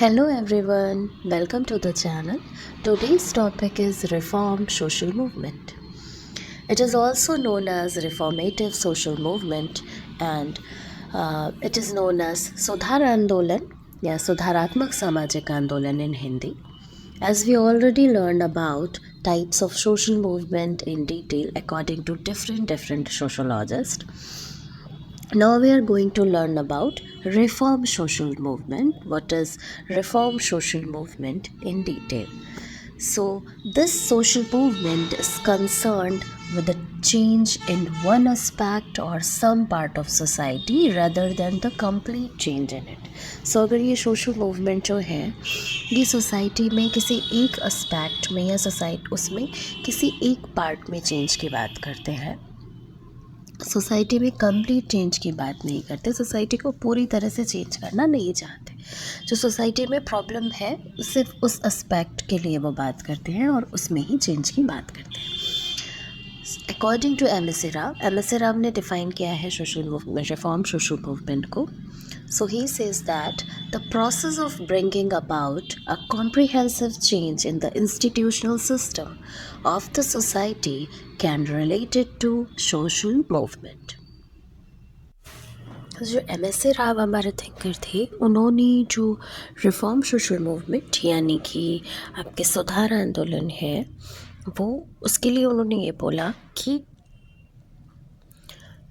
Hello everyone, welcome to the channel. Today's topic is Reform Social Movement. It is also known as Reformative Social Movement and it is known as Sudhar Andolan या सुधारात्मक सामाजिक आंदोलन in Hindi. As we already learned about types of social movement in detail according to different sociologists, now we are going to learn about reform social movement. What is reform social movement in detail? So this social movement is concerned with a change in one aspect or some part of society rather than the complete change in it. So अगर ये social movement जो है ये society में किसी एक aspect में या सोसाइटी उसमें किसी एक part में change की बात करते हैं, सोसाइटी में कंप्लीट चेंज की बात नहीं करते, सोसाइटी को पूरी तरह से चेंज करना नहीं चाहते। जो सोसाइटी में प्रॉब्लम है सिर्फ उस एस्पेक्ट के लिए वो बात करते हैं और उसमें ही चेंज की बात करते हैं। According to M S Rao ने डिफ़ाइन किया है रिफॉर्म सोशल मूवमेंट को। So he says that the process of bringing about a comprehensive change in the institutional system of the society can relate it to social movement. जो M S Rao हमारे thinker थे, उन्होंने जो reform social movement यानी कि आपके सुधार आंदोलन है वो उसके लिए उन्होंने ये बोला कि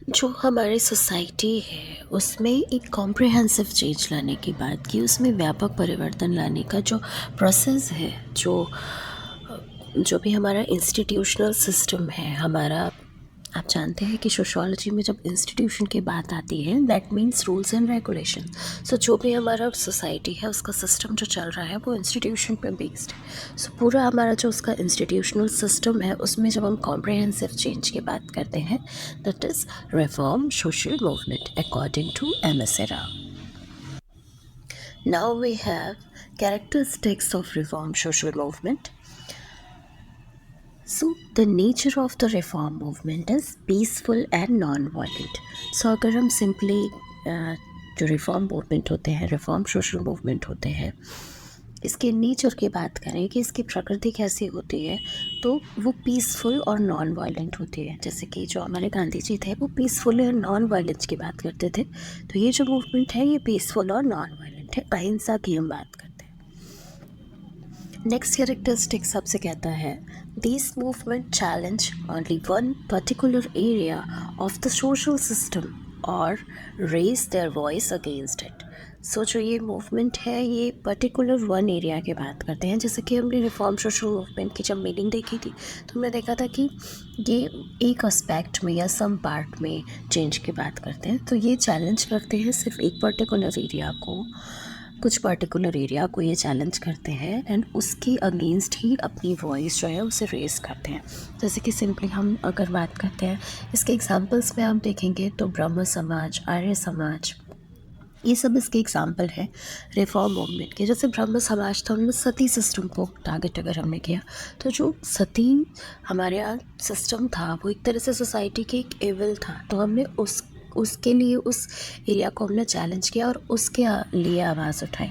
जो हमारी सोसाइटी है उसमें एक कॉम्प्रिहेंसिव चेंज लाने की बात की, उसमें व्यापक परिवर्तन लाने का जो प्रोसेस है, जो भी हमारा इंस्टीट्यूशनल सिस्टम है हमारा, आप जानते हैं कि सोशोलॉजी में जब इंस्टीट्यूशन की बात आती है that means rules and regulation. So जो भी हमारा सोसाइटी है उसका सिस्टम जो चल रहा है वो इंस्टीट्यूशन पे बेस्ड है। सो पूरा हमारा जो उसका इंस्टीट्यूशनल सिस्टम है उसमें जब हम कॉम्प्रिहेंसिव चेंज की बात करते हैं that is reform social movement according to M S Rao. Now we have characteristics of reform social movement. So the nature of the reform movement is peaceful and non-violent. So अगर हम simply जो reform movement होते हैं, reform social movement होते हैं, इसके nature की बात करें कि इसकी प्रकृति कैसी होती है तो वो पीसफुल और नॉन वायलेंट होती है। जैसे कि जो हमारे गांधी जी थे वो पीसफुल और नॉन वायलेंस की बात करते थे, तो ये जो मूवमेंट है ये पीसफुल और नॉन वायलेंट है, अहिंसा की हम बात करते हैं। नेक्स्ट कैरेक्टरिस्टिक सबसे कहता है this movement challenge only one particular area of the social system और raise their voice against it. So जो ये मूवमेंट है ये पर्टिकुलर वन एरिया की बात करते हैं। जैसे कि हमने रिफॉर्म सोशल मूवमेंट की जब मीनिंग देखी थी तो हमने देखा था कि ये एक एस्पेक्ट में या सम पार्ट में चेंज की बात करते हैं, तो ये चैलेंज करते हैं सिर्फ एक पर्टिकुलर एरिया को, कुछ पर्टिकुलर एरिया को ये चैलेंज करते हैं एंड उसके अगेंस्ट ही अपनी वॉइस जो है उसे रेस करते हैं। जैसे कि सिंपली हम अगर बात करते हैं इसके एग्जांपल्स में हम देखेंगे तो ब्रह्म समाज, आर्य समाज, ये सब इसके एग्जाम्पल है रिफॉर्म मूवमेंट के। जैसे ब्रह्म समाज था उनमें सती सिस्टम को टारगेट अगर हमने किया तो जो सती हमारे यहाँ सिस्टम था वो एक तरह से सोसाइटी के एक एविल था, तो हमने उसके लिए उस एरिया को हमने चैलेंज किया और उसके लिए आवाज़ उठाई।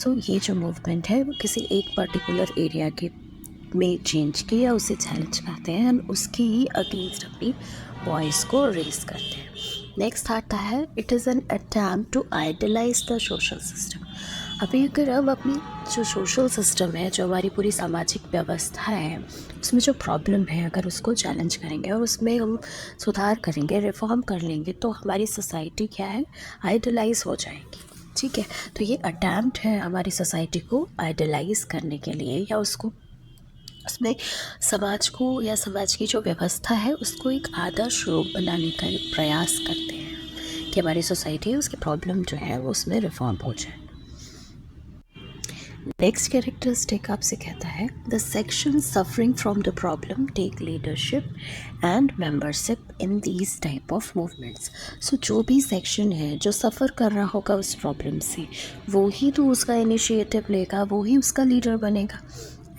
सो ये जो मूवमेंट है वो किसी एक पर्टिकुलर एरिया के में चेंज किया उसे चैलेंज करते हैं एंड उसकी ही अगेंस्ट अपनी वॉइस को रेस करते हैं। नेक्स्ट आता है it is an attempt to idealise the social system. अभी अगर हम अपनी जो सोशल सिस्टम है, जो हमारी पूरी सामाजिक व्यवस्था है, उसमें जो प्रॉब्लम है अगर उसको चैलेंज करेंगे और उसमें हम सुधार करेंगे, रिफॉर्म कर लेंगे तो हमारी सोसाइटी क्या है, आइडलाइज हो जाएगी। ठीक है, तो ये अटैम्प्ट है हमारी सोसाइटी को आइडलाइज करने के लिए या उसको उसमें समाज को या समाज की जो व्यवस्था है उसको एक आदर्श रूप बनाने का प्रयास करते हैं कि हमारी सोसाइटी है उसकी प्रॉब्लम जो है वो उसमें रिफॉर्म हो जाए। नेक्स्ट कैरेक्टरिस्टिक आपसे कहता है the section suffering from the problem take leadership and membership in these type of movements. So जो भी सेक्शन है जो सफ़र कर रहा होगा उस प्रॉब्लम से वो ही तो उसका इनिशिएटिव लेगा, वो ही उसका लीडर बनेगा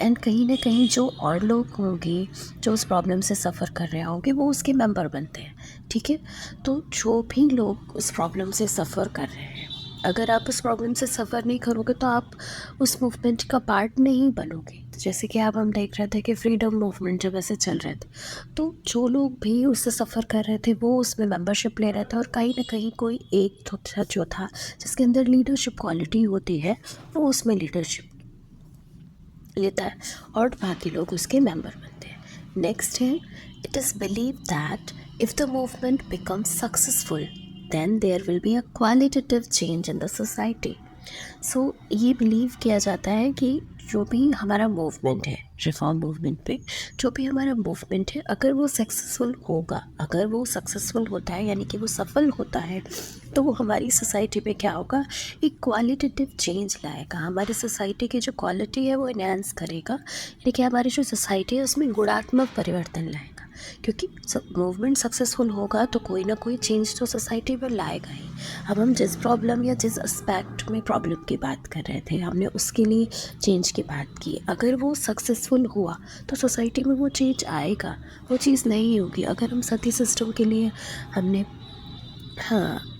एंड कहीं ना कहीं जो और लोग होंगे जो उस प्रॉब्लम से सफ़र कर रहे होंगे वो उसके मेंबर बनते हैं। ठीक है, तो जो भी लोग उस प्रॉब्लम से सफ़र कर रहे हैं अगर आप उस प्रॉब्लम से सफ़र नहीं करोगे तो आप उस मूवमेंट का पार्ट नहीं बनोगे। तो जैसे कि अब हम देख रहे थे कि फ्रीडम मूवमेंट जब ऐसे चल रहे थे, तो जो लोग भी उससे सफ़र कर रहे थे वो उसमें मेंबरशिप ले रहे थे, और कहीं ना कहीं कोई एक तो जो था जिसके अंदर लीडरशिप क्वालिटी होती है, वो उसमें लीडरशिप लेता है और बाकी लोग उसके मेंबर बनते हैं। नेक्स्ट है, it is believe that if the movement becomes successful then there will be a qualitative change in the society. So ये बिलीव किया जाता है कि जो भी हमारा मूवमेंट है, रिफॉर्म मूवमेंट पे जो भी हमारा मूवमेंट है, अगर वो सक्सेसफुल होगा, अगर वो सक्सेसफुल होता है यानी कि वो सफल होता है, तो वो हमारी सोसाइटी में क्या होगा, एक क्वालिटेटिव चेंज लाएगा। हमारी सोसाइटी की जो क्वालिटी है वो इन्हेंस करेगा, यानी कि हमारी जो सोसाइटी है उसमें गुणात्मक परिवर्तन लाएगा। क्योंकि मूवमेंट सक्सेसफुल होगा तो कोई ना कोई चेंज तो सोसाइटी में लाएगा ही। अब हम जिस प्रॉब्लम या जिस एस्पेक्ट में प्रॉब्लम की बात कर रहे थे, हमने उसके लिए चेंज की बात की, अगर वो सक्सेसफुल हुआ तो सोसाइटी में वो चेंज आएगा। वो चीज़ नहीं होगी अगर हम सती सिस्टम के लिए हमने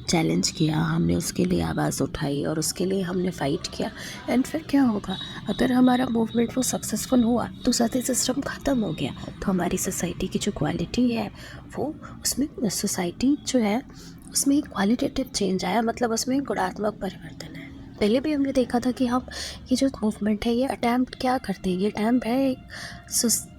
चैलेंज किया, हमने उसके लिए आवाज़ उठाई और उसके लिए हमने फ़ाइट किया, एंड फिर क्या होगा, अगर हमारा मूवमेंट वो सक्सेसफुल हुआ तो सती सिस्टम ख़त्म हो गया, तो हमारी सोसाइटी की जो क्वालिटी है वो उसमें सोसाइटी जो है उसमें एक क्वालिटेटिव चेंज आया, मतलब उसमें एक गुणात्मक परिवर्तन है। पहले भी हमने देखा था कि हम ये जो मूवमेंट है ये अटैम्प्ट क्या करते हैं, ये अटैम्प्ट है एक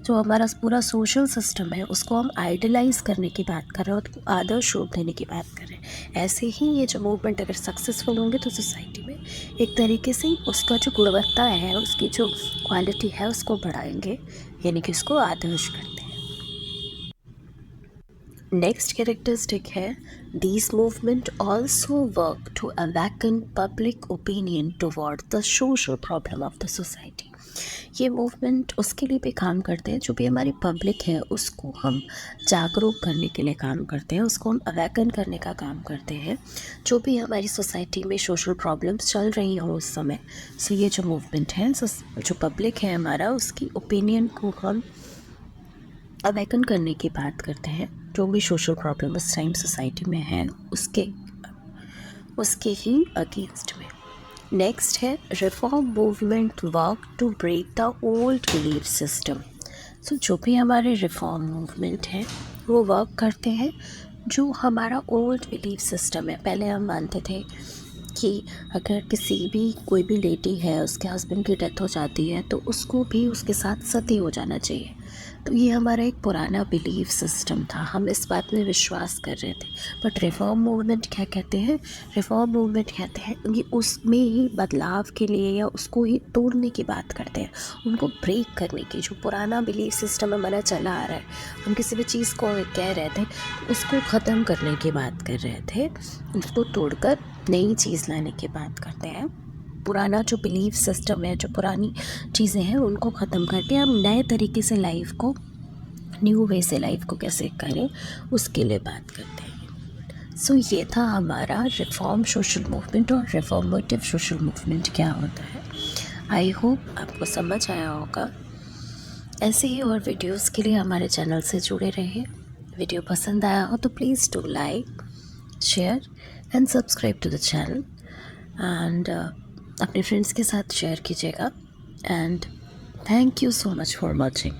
जो हमारा पूरा सोशल सिस्टम है उसको हम आइडलाइज करने की बात कर रहे हैं और आदर्श रूप देने की बात कर रहे हैं। ऐसे ही ये जो मूवमेंट अगर सक्सेसफुल होंगे तो सोसाइटी में एक तरीके से उसका जो गुणवत्ता है, उसकी जो क्वालिटी है उसको बढ़ाएंगे, यानी कि उसको आदर्श करते हैं। नेक्स्ट कैरेक्टरिस्टिक है, these movement also work to awaken public opinion toward the social problem of the society। ये मूवमेंट उसके लिए भी काम करते हैं, जो भी हमारी पब्लिक है उसको हम जागरूक करने के लिए काम करते हैं, उसको हम अवेकन करने का काम करते हैं, जो भी हमारी सोसाइटी में सोशल प्रॉब्लम्स चल रही हों उस समय। सो ये जो मूवमेंट है, जो पब्लिक है हमारा, उसकी ओपिनियन को हम अवेकन करने की बात करते हैं। जो भी सोशल प्रॉब्लम उस टाइम सोसाइटी में है उसके ही अगेंस्ट में। नेक्स्ट है, reform movement work to break the old belief system. So जो भी हमारे रिफॉर्म मूवमेंट है वो वर्क करते हैं जो हमारा ओल्ड बिलीफ सिस्टम है। पहले हम मानते थे कि अगर कोई भी लेडी है, उसके हस्बैंड की डेथ हो जाती है तो उसको भी उसके साथ सती हो जाना चाहिए। तो ये हमारा एक पुराना बिलीफ सिस्टम था, हम इस बात में विश्वास कर रहे थे। बट रिफॉर्म मूवमेंट क्या कहते हैं, रिफॉर्म मूवमेंट कहते हैं कि उसमें ही बदलाव के लिए या उसको ही तोड़ने की बात करते हैं, उनको ब्रेक करने की। जो पुराना बिलीफ सिस्टम हमारा चला आ रहा है, हम किसी भी चीज़ को कह रहे थे उसको ख़त्म करने की बात कर रहे थे, उसको तोड़कर नई चीज़ लाने की बात करते हैं। पुराना जो बिलीफ सिस्टम है, जो पुरानी चीज़ें हैं उनको ख़त्म करके हम नए तरीके से लाइफ को, न्यू वे से लाइफ को कैसे करें उसके लिए बात करते हैं। सो ये था हमारा रिफॉर्म सोशल मूवमेंट और रिफॉर्मेटिव सोशल मूवमेंट क्या होता है। आई होप आपको समझ आया होगा। ऐसे ही और वीडियोस के लिए हमारे चैनल से जुड़े रहिए। वीडियो पसंद आया हो तो please do like, share and subscribe to the channel, and अपने फ्रेंड्स के साथ शेयर कीजिएगा। And thank you so much for watching.